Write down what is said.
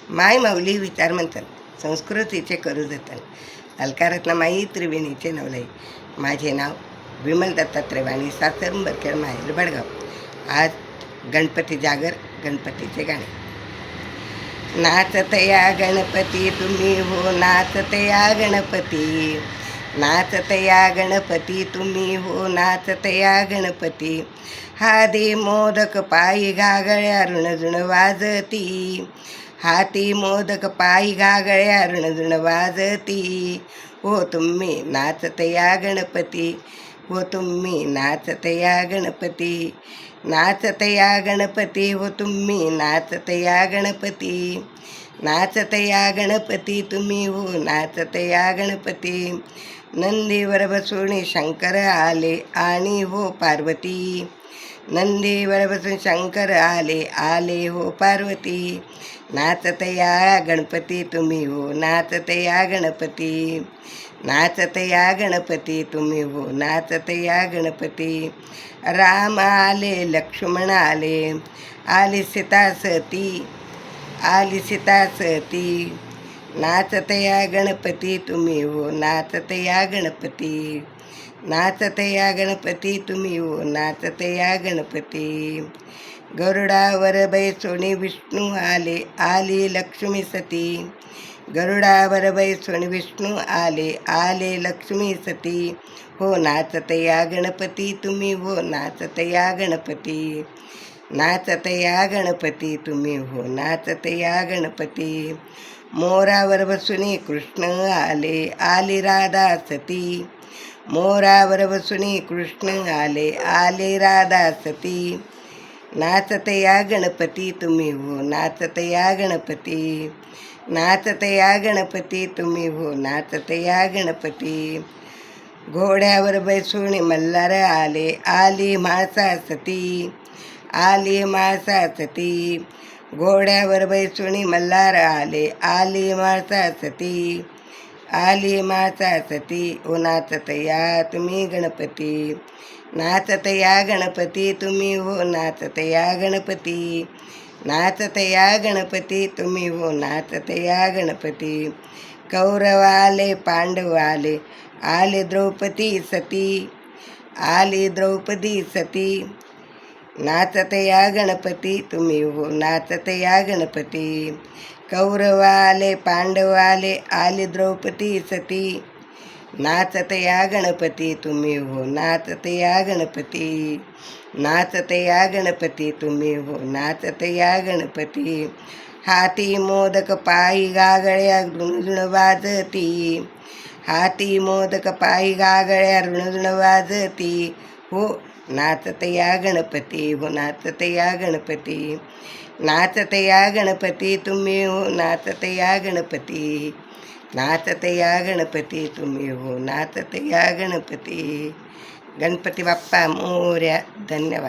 माय माऊली विचारमंथन संस्कृतीचे करू जतन अलकारत्न माई त्रिवेणीचे नवलाई. माझे नाव विमल दत्तात्रय वाणी, सासर बरखेड, माहेर बडगाव. आज गणपती जागर, गणपतीचे गाणे. नाचतया गणपती तुम्ही हो, नाचतया गणपती, नाचतया गणपती तुम्ही हो, नाचतया गणपती. हाती मोदक पायी घागळ्या ऋणझुण वाजती, हाती मोदक पायी घागळ्या ऋणझुण वाजती. हो तुम्ही नाचतया गणपती, हो तुम्ही नाचतया गणपती, नाचतया गणपती, हो तुम्ही नाचतया गणपती, नाचतया गणपती तुम्ही हो, नाचतया गणपती. नंदीवर बसून शंकर आले आणि हो पार्वती, नंदीवर बसून शंकर आले, आले हो पार्वती. नाचतया गणपती तुम्ही हो, नाचतया गणपती, नाचतया गणपती तुम्ही हो, नाचतया गणपती. राम आले, लक्ष्मण आले, आली सीता सती, आली सीता सती. नाचतया गणपती तुम्ही हो, नाचतया गणपती, नाचतया गणपती तुम्ही हो, नाचतया गणपती. गरुडावर बैसोनी विष्णू आले, आली लक्ष्मी सती, गरुडावर बैसोनी विष्णू आले, आले लक्ष्मी सती. हो नाचतया गणपती तुम्ही हो, नाचतया गणपती, नाचतया गणपती तुम्ही हो, नाचतया गणपती. मोरावर बसून कृष्ण आले, आली राधा सती, मोरावर बसून कृष्ण आले, आले राधा सती. नाचतया गणपती तुम्ही हो, नाचतया गणपती, नाचतया गणपती तुम्ही हो, नाचतया गणपती. घोड्यावर बैसून मल्हार आले, आली म्हाळसा सती, आली म्हाळसा सती. घोड्यावर बैसून मल्हार आले, आली म्हाळसा सती, आली म्हाळसा सती. ओ नाचतया तुम्ही गणपती, नाचतया गणपती तुम्ही हो, नाचतया गणपती, नाचतया गणपती तुम्ही हो, नाचतया गणपती. कौरव आले, पांडव आले, आले द्रौपदी सती, आली द्रौपदी सती. नाचतया गणपती तुम्ही हो, नाचतया गणपती. कौरव आले, पांडव आले, आली द्रौपदी सती. नाचतया गणपती तुम्ही हो, नाचतया गणपती, नाचतया गणपती तुम्ही हो, नाचतया गणपती. हाती मोदक पायी घागळ्या ऋणझुण वाजती, हाती मोदक पायी घागळ्या ऋणझुण वाजती. हो नाचतया गणपती, हो नाचतया गणपती, नाचतया गणपती तुम्ही हो, नाचतया गणपती, नाचतया गणपती तुम्ही हो, नाचतया गणपती. गणपती बाप्पा मोरया. धन्यवाद.